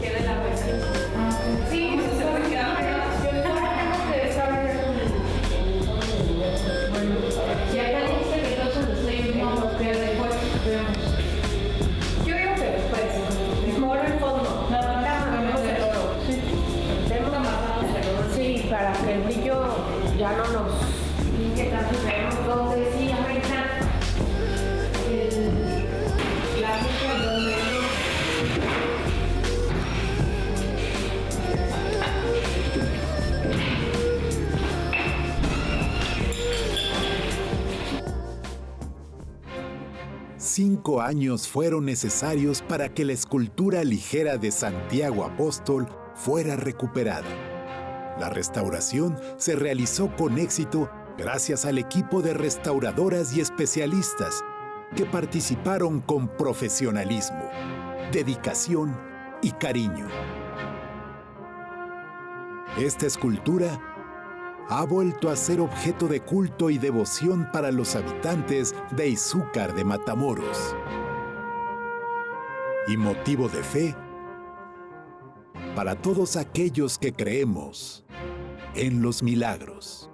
quede la mesa. Sí, eso se puede quedar. Y acá dice que entonces estoy viendo que después vemos. Yo digo que después. Mejor el fondo. No, el oro. Sí. 5 años fueron necesarios para que la escultura ligera de Santiago Apóstol fuera recuperada. La restauración se realizó con éxito gracias al equipo de restauradoras y especialistas que participaron con profesionalismo, dedicación y cariño. Esta escultura ha vuelto a ser objeto de culto y devoción para los habitantes de Izúcar de Matamoros y motivo de fe para todos aquellos que creemos en los milagros.